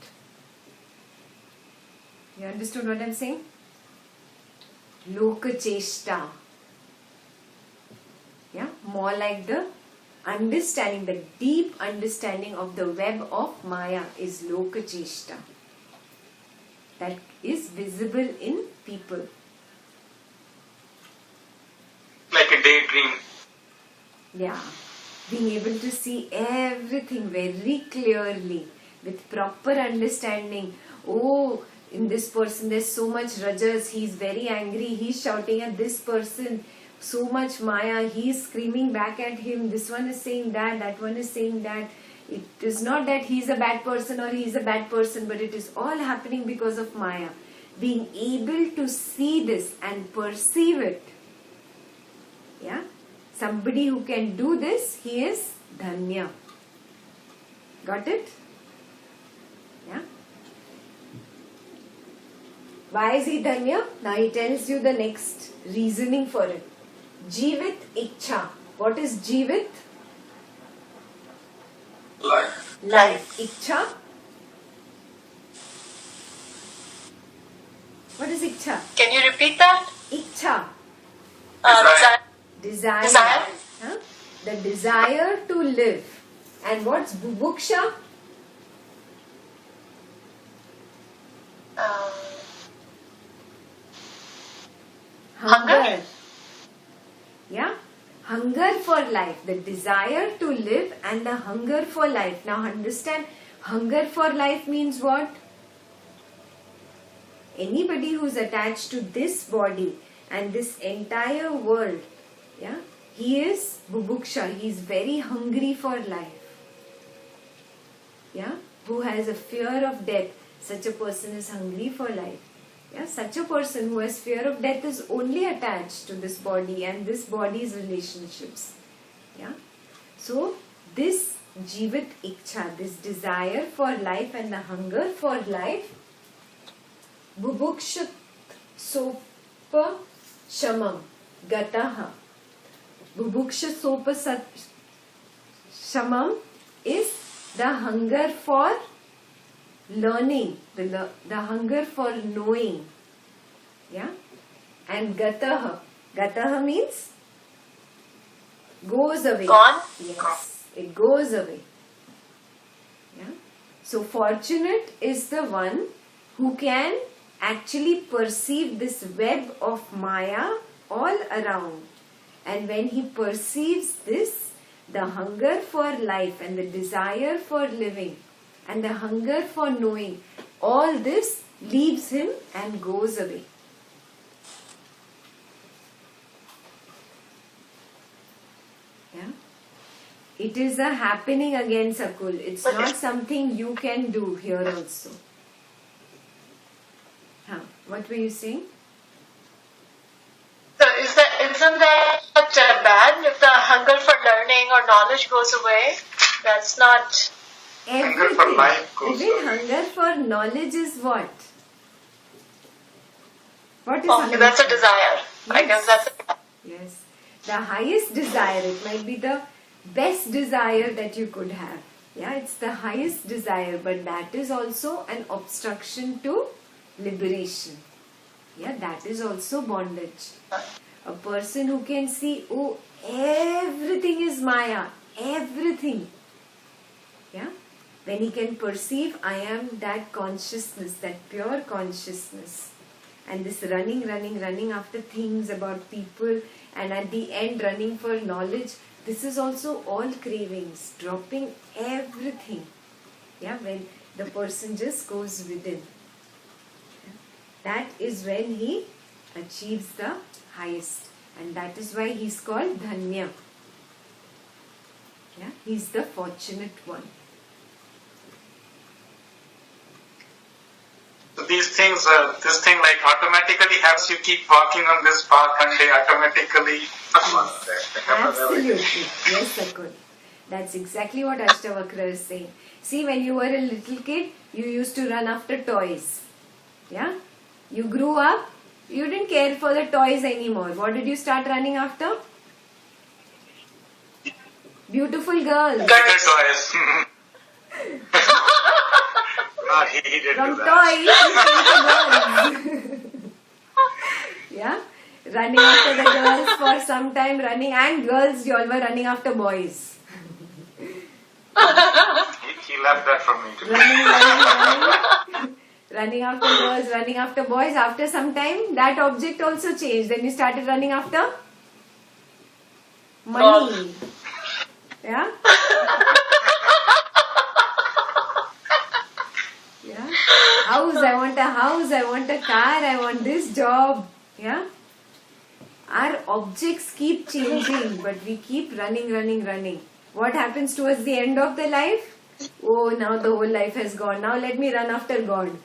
You understood what I'm saying? Loka cheshta. Yeah, more like the understanding, the deep understanding of the web of Maya is Loka cheshta. That is visible in people. Like a daydream. Yeah, being able to see everything very clearly with proper understanding. Oh, in this person there's so much rajas, he's very angry, he's shouting at this person, so much Maya, he's screaming back at him, this one is saying that, that one is saying that. It is not that he's a bad person or he's a bad person, but it is all happening because of Maya. Being able to see this and perceive it. Yeah, somebody who can do this, he is dhanya. Got it? Yeah. Why is he dhanya? Now he tells you the next reasoning for it. Jivit ichha. What is jivit? Life. Life. Ichha. What is ichha? Can you repeat that? Ichha. Desire. Desire. Huh? The desire to live. And what's bubuksha? Hunger for life, the desire to live and the hunger for life. Now understand, hunger for life means what? Anybody who's attached to this body and this entire world, yeah, he is bubuksha, he is very hungry for life. Yeah, who has a fear of death, such a person is hungry for life. Yeah, such a person who has fear of death is only attached to this body and this body's relationships. Yeah, so this jivat ichha, this desire for life and the hunger for life, bubukshat sopa shamam gataha. Bubuksha sopa shamam is the hunger for learning, the hunger for knowing. Yeah? And gataha means goes away. Gone? Yes, it goes away. Yeah? So fortunate is the one who can actually perceive this web of Maya all around. And when he perceives this, the hunger for life and the desire for living and the hunger for knowing, all this leaves him and goes away. Yeah? It is a happening again, Sakul. It's not something you can do here also. What were you saying? So isn't that bad if the hunger for learning or knowledge goes away? That's not... Everything. Hunger for life goes Even away. hunger for knowledge is what? What is Okay, hunger? that's a desire. I Yes. guess that's Yes. The highest desire, it might be the best desire that you could have. Yeah, it's the highest desire, but that is also an obstruction to liberation. Yeah, that is also bondage. A person who can see, oh, everything is Maya, everything. Yeah, when he can perceive, I am that consciousness, that pure consciousness. And this running after things about people, and at the end running for knowledge, this is also all cravings, dropping everything. Yeah, when the person just goes within. That is when he achieves the highest. And that is why he is called Dhanya. Yeah, he is the fortunate one. So these things, this thing like automatically helps you keep walking on this path and they automatically... Absolutely. Yes, Sakul. That's exactly what Ashtavakra is saying. See, when you were a little kid, you used to run after toys. Yeah? You grew up, you didn't care for the toys anymore. What did you start running after? Beautiful girls. Bigger toys. He did From do that. toys, you came to girls. Yeah? Running after the girls for some time, running, and girls, you all were running after boys. He left that for me to do. Running. Running after girls, running after boys. After some time, that object also changed. Then you started running after money. Yeah? Yeah? House, I want a house, I want a car, I want this job. Yeah? Our objects keep changing, but we keep running. What happens towards the end of the life? Oh, now the whole life has gone. Now let me run after God.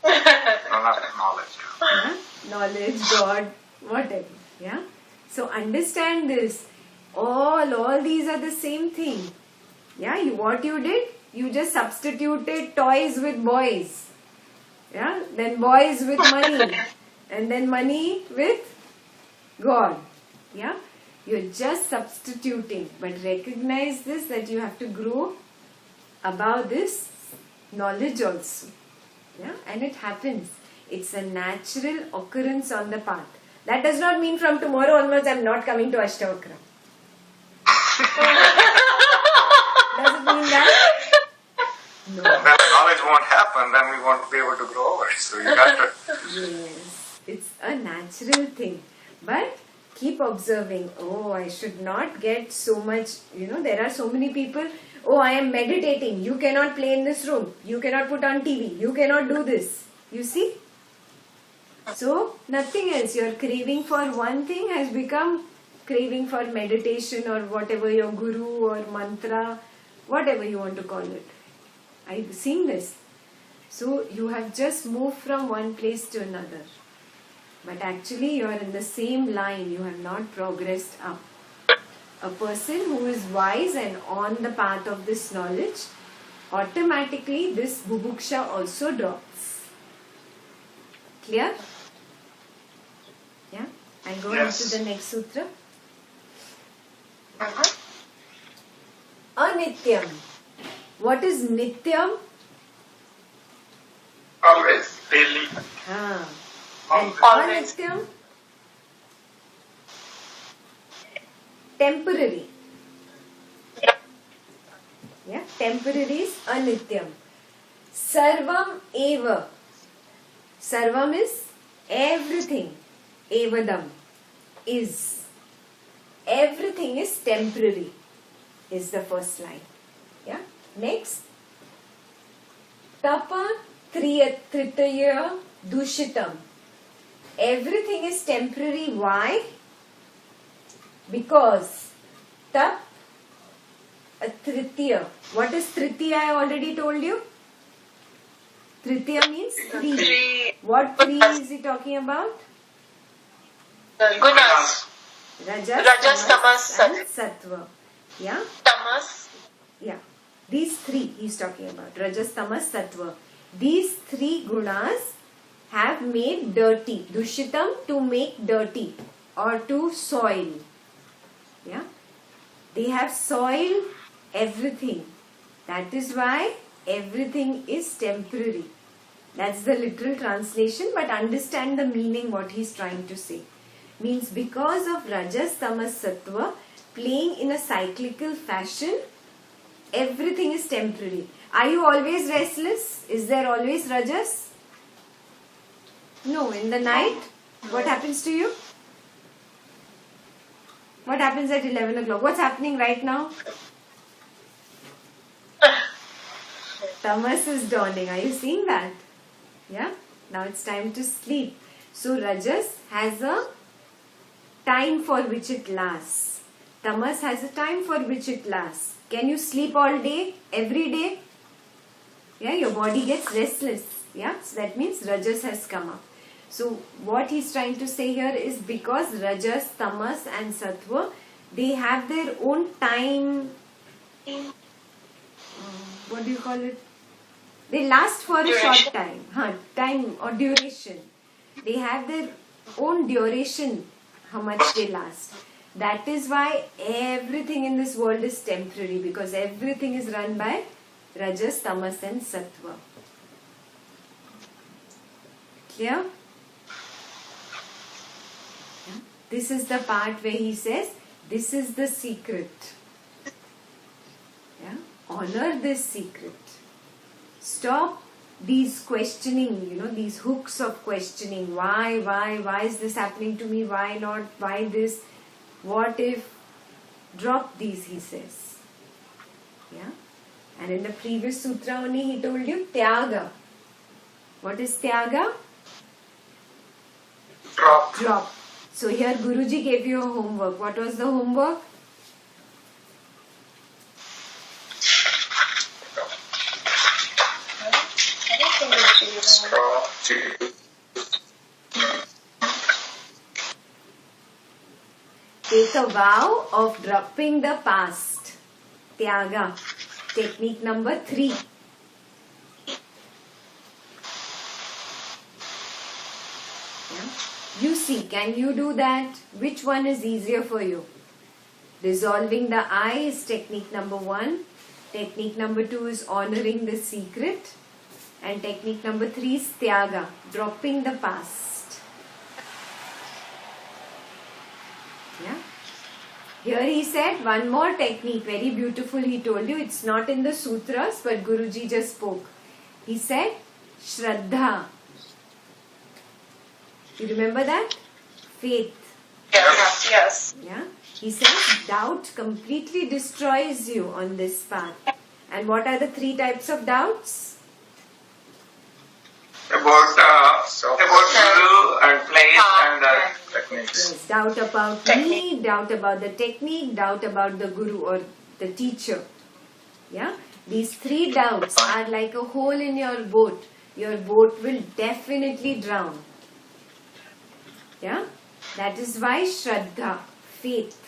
Knowledge. Yeah? Knowledge, God, whatever. Yeah? So understand this. All these are the same thing. Yeah? What you did? You just substituted toys with boys. Yeah? Then boys with money. And then money with God. Yeah? You're just substituting. But recognize this, that you have to grow above this knowledge also. Yeah? And it happens. It's a natural occurrence on the path. That does not mean from tomorrow onwards I'm not coming to Ashtavakra. Does it mean that? No. Then the knowledge won't happen, then we won't be able to grow over it. So you got to... Yes. It's a natural thing. But keep observing. Oh, I should not get so much, there are so many people. Oh, I am meditating. You cannot play in this room. You cannot put on TV. You cannot do this. You see? So, nothing else. Your craving for one thing has become craving for meditation or whatever your guru or mantra, whatever you want to call it. I've seen this. So, you have just moved from one place to another. But actually, you are in the same line. You have not progressed up. A person who is wise and on the path of this knowledge, automatically this bubuksha also drops. Clear? Yeah? I go on to the next sutra. Anityam. What is nityam? Always. Daily. And anityam? Temporary. Yeah, temporary is anityam. Sarvam eva. Sarvam is everything. Evadam is. Everything is temporary. Is the first line. Yeah. Next. Tapa tritaya dushitam. Everything is temporary. Why? Because tap a tritiya. What is tritiya? I already told you. Tritiya means three. What three is he talking about? Gunas. Rajas, tamas, and sattva. Yeah? Tamas. Yeah. These three he's talking about. Rajas, tamas, sattva. These three gunas have made dirty. Dushitam, to make dirty or to soil. Yeah? They have soiled everything. That is why everything is temporary. That's the literal translation, but understand the meaning what he's trying to say. Means because of Rajas, Tamas, Sattva playing in a cyclical fashion, everything is temporary. Are you always restless? Is there always Rajas? No. In the night, what happens to you? What happens at 11 o'clock? What's happening right now? Tamas is dawning. Are you seeing that? Yeah? Now it's time to sleep. So Rajas has a time for which it lasts. Tamas has a time for which it lasts. Can you sleep all day? Every day? Yeah, your body gets restless. Yeah? So that means Rajas has come up. So what he's trying to say here is because Rajas, Tamas and Sattva, they have their own time, what do you call it? They last for a short time. Time or duration. They have their own duration, how much they last. That is why everything in this world is temporary, because everything is run by Rajas, Tamas and Sattva. Clear? This is the part where he says, this is the secret. Yeah? Honor this secret. Stop these questioning, these hooks of questioning. Why is this happening to me? Why not? Why this? What if? Drop these, he says. Yeah? And in the previous sutra only he told you, Tyaga. What is Tyaga? Drop. So here Guruji gave you a homework. What was the homework? Take a vow of dropping the past. Tyaga. Technique number 3. You see, can you do that? Which one is easier for you? Dissolving the I is technique number 1. Technique number 2 is honoring the secret. And technique number 3 is Tyaga, dropping the past. Yeah. Here he said one more technique, very beautiful. He told you it's not in the sutras, but Guruji just spoke. He said, Shraddha. You remember that? Faith. Yes. Yes. Yeah. He says doubt completely destroys you on this path. And what are the 3 types of doubts? About guru and place and techniques. Yes, doubt about me, doubt about the technique, doubt about the guru or the teacher. Yeah, these 3 doubts are like a hole in your boat. Your boat will definitely drown. Yeah, that is why Shraddha, faith.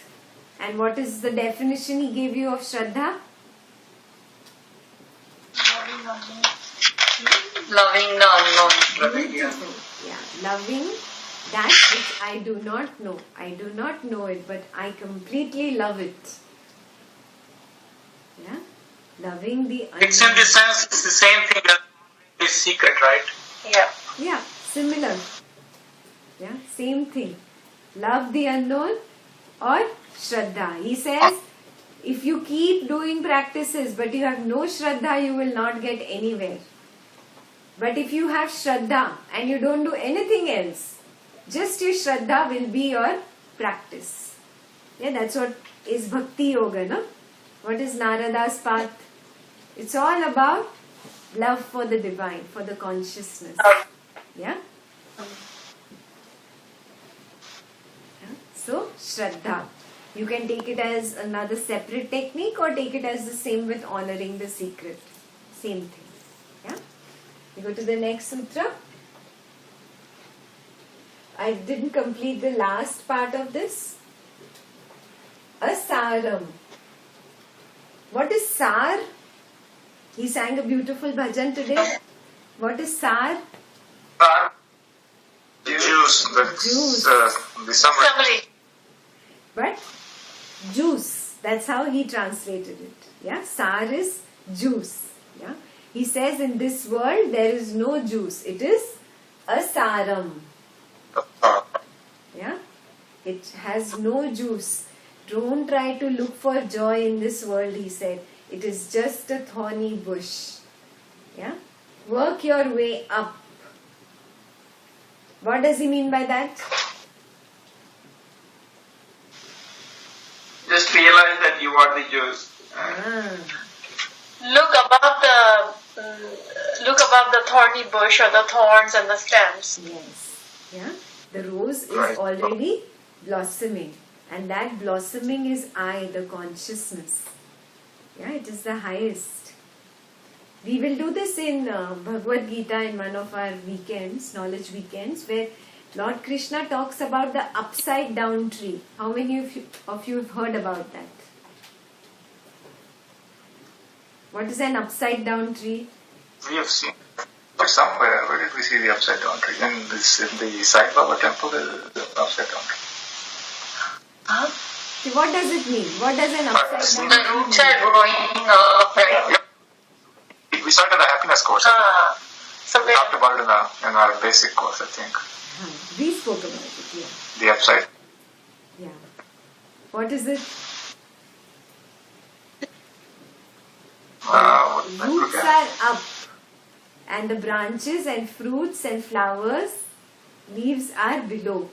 And what is the definition he gave you of Shraddha? Loving the unknown. Beautiful. Yeah, loving that which I do not know. I do not know it, but I completely love it. Yeah, loving the unknown. It's in the sense, it's the same thing as the secret, right? Yeah. Yeah, similar. Yeah, same thing. Love the unknown or Shraddha. He says, if you keep doing practices but you have no Shraddha, you will not get anywhere. But if you have Shraddha and you don't do anything else, just your Shraddha will be your practice. Yeah, that's what is Bhakti Yoga, no? What is Narada's path? It's all about love for the divine, for the consciousness. Yeah? So, Shraddha. You can take it as another separate technique or take it as the same with honoring the secret. Same thing. Yeah? We go to the next sutra. I didn't complete the last part of this. Asaram. What is sar? He sang a beautiful bhajan today. What is sar? Juice. Juice. The summary. Summary. But juice. That's how he translated it. Yeah, sar is juice. Yeah, he says in this world there is no juice. It is asaram. Yeah, it has no juice. Don't try to look for joy in this world, he said. It is just a thorny bush. Yeah, work your way up. What does he mean by that? Just realize that you are the juice. Look above the thorny bush or the thorns and the stems. Yes. Yeah. The rose is already blossoming. And that blossoming is I, the consciousness. Yeah, it is the highest. We will do this in Bhagavad Gita in one of our weekends, knowledge weekends, where Lord Krishna talks about the upside down tree. How many of you have heard about that? What is an upside down tree? We have seen it somewhere. Where did we see the upside down tree? In the Sai Baba temple, the upside down tree. See, what does it mean? What does an upside down The tree mean? roots are growing upright. We started a happiness course. So We talked about it in our basic course, I think. We spoke about it, yeah. The upside. Yeah. What is it? Roots are up, and the branches and fruits and flowers, leaves are below.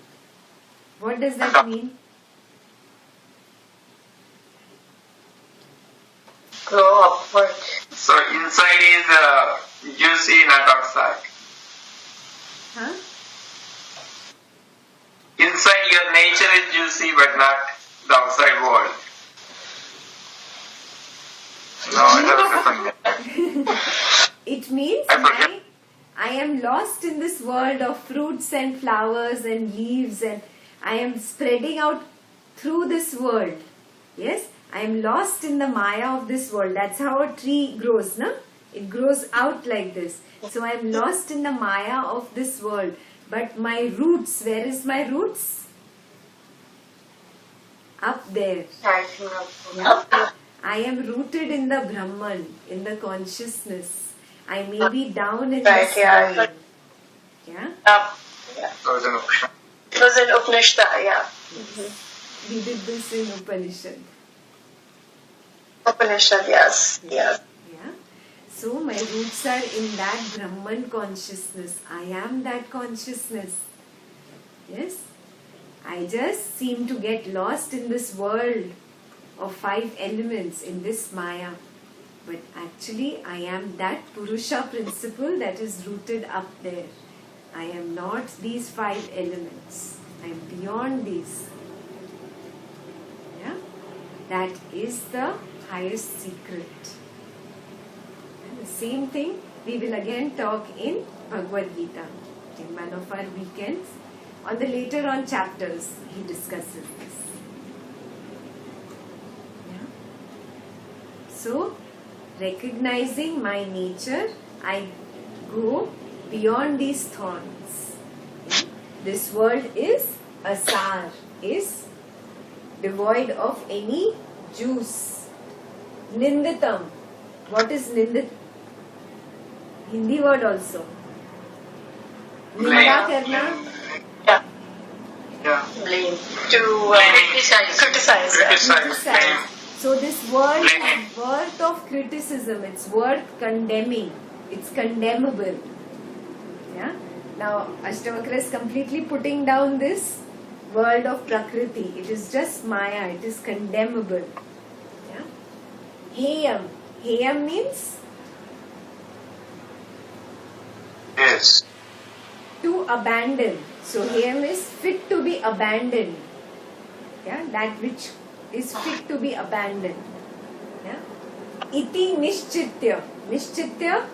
What does that mean? Grow upward. So inside is juicy, not outside. Huh? Inside your nature is juicy, but not the outside world. No, it has a different. It means I forget. I am lost in this world of fruits and flowers and leaves, and I am spreading out through this world. Yes? I am lost in the maya of this world. That's how a tree grows, no? It grows out like this. So I am lost in the maya of this world. But my roots, where is my roots? Up there. Rising up. Yeah. I am rooted in the Brahman, in the consciousness. I may be down in Right, this yeah. world. Yeah? yeah. So it's an option. It was in Upanishad, yeah. We did this in Upanishad. Upanishad, yes. Yes. Yeah. So my roots are in that Brahman consciousness. I am that consciousness. Yes. I just seem to get lost in this world of 5 elements, in this Maya. But actually, I am that Purusha principle that is rooted up there. I am not these 5 elements. I am beyond these. Yeah? That is the highest secret. And the same thing we will again talk in Bhagavad Gita. In one of our weekends. On the later on chapters, he discusses this. Yeah? So, recognizing my nature, I go beyond these thorns. Yeah? This world is asar, is devoid of any juice. Ninditam. What is nindit? Hindi word also. Ninda karna. Yeah. Blame. To criticize. Blame. So this word is worth of criticism. It's worth condemning. It's condemnable. Yeah. Now Ashtavakra is completely putting down this world of Prakriti. It is just Maya. It is condemnable. Yeah. Heyam. Heyam means Is. to abandon. So heyam is fit to be abandoned. Yeah. That which is fit to be abandoned. Yeah. Iti nishchitya. Nishchitya.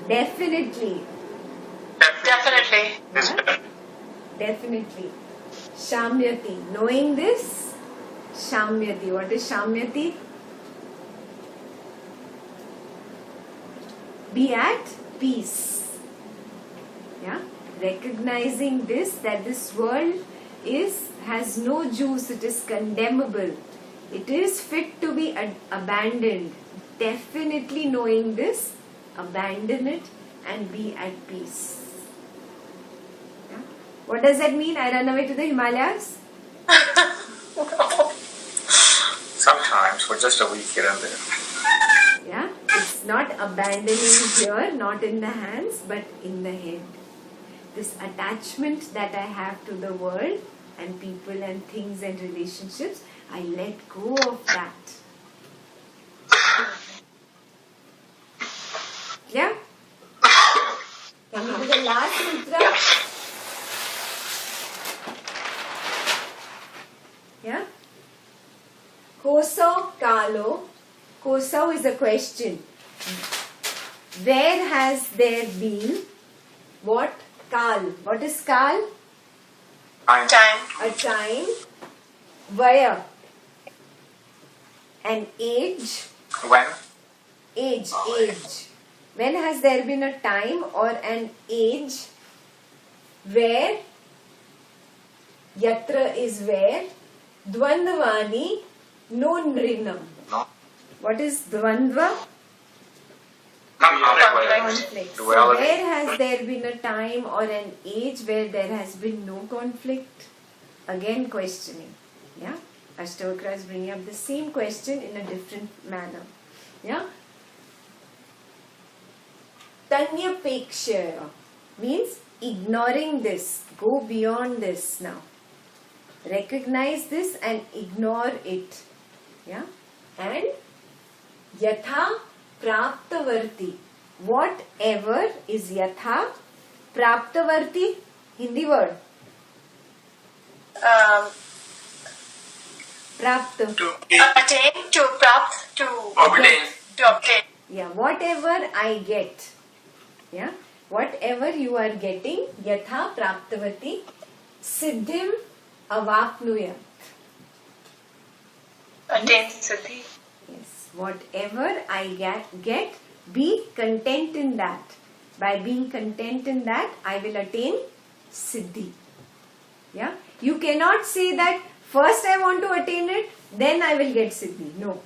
Definitely. Definitely. Yeah? Definitely. Shamyati. Knowing this, Shamyati. What is Shamyati? Be at peace. Yeah? Recognizing this, that this world has no juice, it is condemnable. It is fit to be abandoned. Definitely knowing this, abandon it and be at peace. Yeah? What does that mean? I run away to the Himalayas? Sometimes for just a week here and there. Yeah? It's not abandoning here, not in the hands, but in the head. This attachment that I have to the world and people and things and relationships, I let go of that. Yeah? Can you do the last sutra? Yeah? Koso kalo. Koso is a question. Where has there been what? Kal. What is kal? Time. A time. Vaya. An age. When? Age. When has there been a time or an age where yatra is where dvandvani no nrinam. No. What is dvandva? Conflict. So Duality. where has there been a time or an age where there has been no conflict? Again questioning. Yeah? Ashtavakra is bringing up the same question in a different manner. Yeah? Tanyapekshaya means ignoring this. Go beyond this now. Recognize this and ignore it. Yeah? And yatha praptavarti. Whatever is yatha praptavarti, Hindi word. Prapta. Attain, to prapt, to Obtain. obtain. Yeah, whatever I get. Yeah, whatever you are getting, yatha praptavati, siddhim avapnuyat. Attain siddhi. Yes, whatever I get, be content in that. By being content in that, I will attain siddhi. Yeah, you cannot say that first I want to attain it, then I will get siddhi. No.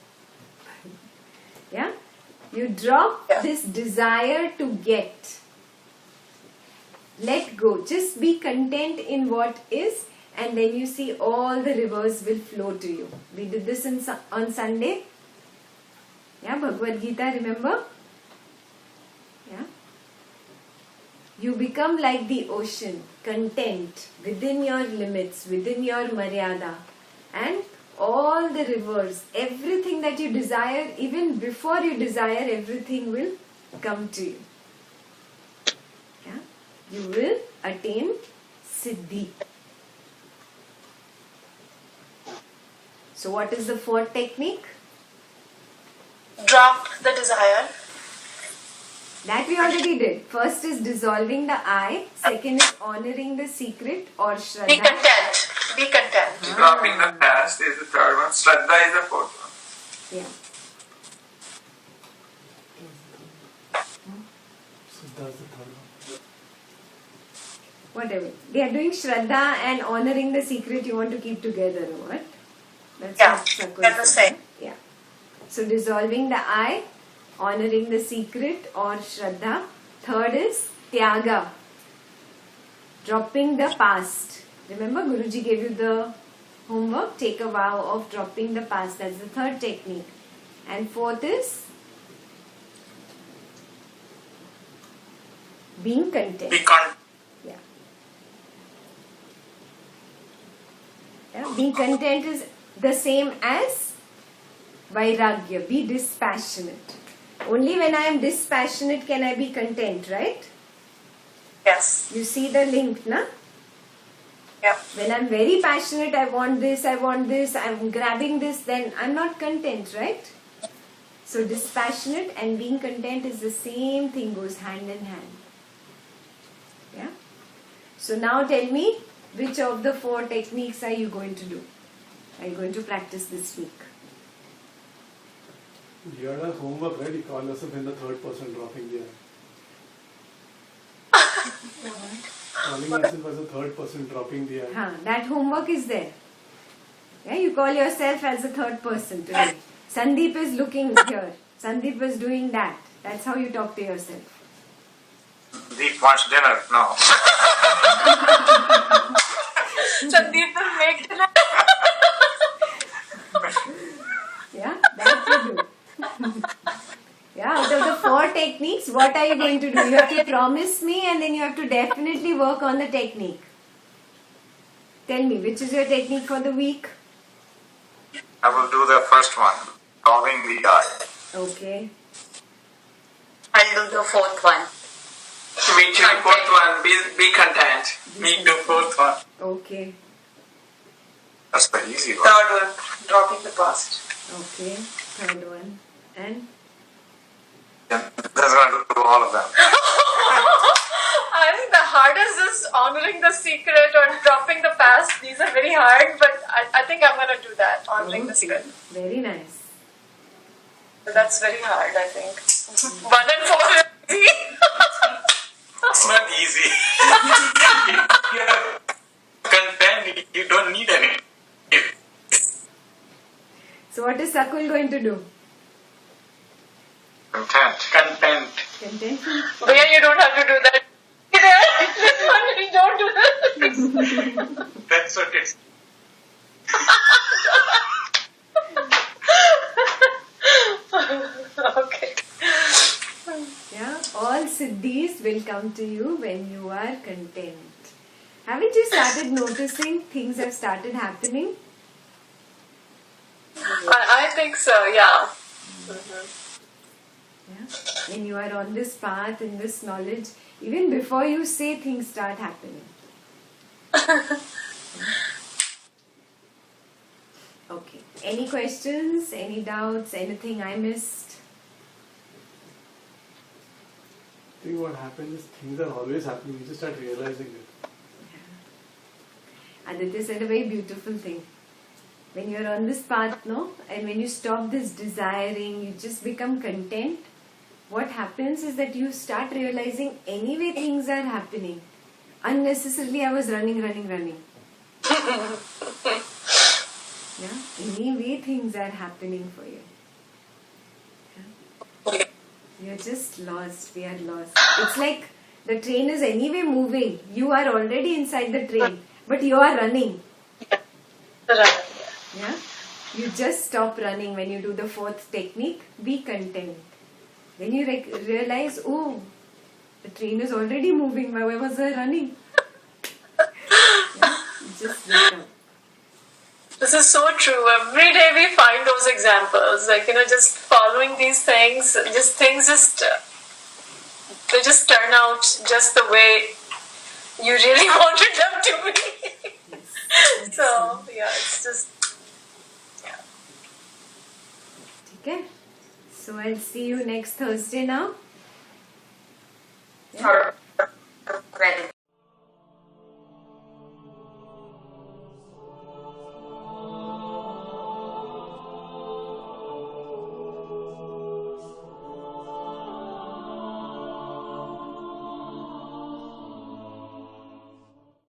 Yeah, you drop this desire to get. Let go. Just be content in what is, and then you see all the rivers will flow to you. We did this on Sunday. Yeah, Bhagavad Gita, remember? Yeah. You become like the ocean, content within your limits, within your maryada, and all the rivers, everything that you desire, even before you desire, everything will come to you. Yeah? You will attain Siddhi. So what is the fourth technique? Drop the desire. That we already did. First is dissolving the I. Second is honoring the secret or Be Shraddha. content. Be content. Dropping the past is the third one. Shraddha is the fourth one. Yeah. So that's the third one. Whatever. They are doing Shraddha and honoring the secret you want to keep together, or what? That's Yeah, what Sakul they're the said, same. Yeah. So dissolving the I, honoring the secret or Shraddha. Third is Tyaga. Dropping the past. Remember Guruji gave you the homework? Take a vow of dropping the past. That's the third technique. And fourth is being content. Be content. Yeah. Yeah. Being content is the same as Vairagya. Be dispassionate. Only when I am dispassionate can I be content, right? Yes. You see the link, na? Yeah. When I'm very passionate, I want this, I'm grabbing this, then I'm not content, right? So dispassionate and being content is the same thing, goes hand in hand. Yeah? So now tell me, which of the four techniques are you going to do? Are you going to practice this week? You had a homework, right? You call yourself in the third person dropping the calling yourself as a third person dropping the I. That homework is there. Yeah, you call yourself as a third person today. Sandeep is looking here. Sandeep is doing that. That's how you talk to yourself. Deep wants dinner now. Sandeep will make dinner. Yeah, that you do. Yeah, out of the four techniques, what are you going to do? You have to promise me and then you have to definitely work on the technique. Tell me, which is your technique for the week? I will do the first one, calling the eye. Okay. I'll do the fourth one. Me too, fourth one. Be content. Me too, fourth one. Okay. That's the easy one. Third one. Dropping the past. Okay. Third one. And? Yeah, that's going to do all of them. I think the hardest is honoring the secret or dropping the past. These are very hard, but I think I'm going to do that, honoring the secret. Very nice. So that's very hard, I think. 1 and 4 is easy. It's not easy. You're content. You don't need any. So what is Sakul going to do? Content. Content. Contentment? Where you don't have to do that. This one you don't do that. That's what it's. Okay. Yeah, all siddhis will come to you when you are content. Haven't you started noticing things have started happening? I think so, yeah. Yeah. When you are on this path, in this knowledge, even before you say, things start happening. Okay. Any questions? Any doubts? Anything I missed? I think what happens is things are always happening. You just start realizing it. Aditya said a very beautiful thing. When you're on this path, no, and when you stop this desiring, you just become content. What happens is that you start realizing anyway things are happening. Unnecessarily I was running. Yeah, anyway things are happening for you. Yeah? You're just lost. We are lost. It's like the train is anyway moving. You are already inside the train, but you are running. Yeah? You just stop running when you do the fourth technique. Be content. Then you realize, oh, The train is already moving. Why was I running? Yeah, just wake up. This is so true. Every day we find those examples. Like, just following these things, they just turn out just the way you really wanted them to be. So, yeah, it's just, yeah. Okay. So I'll see you next Thursday now.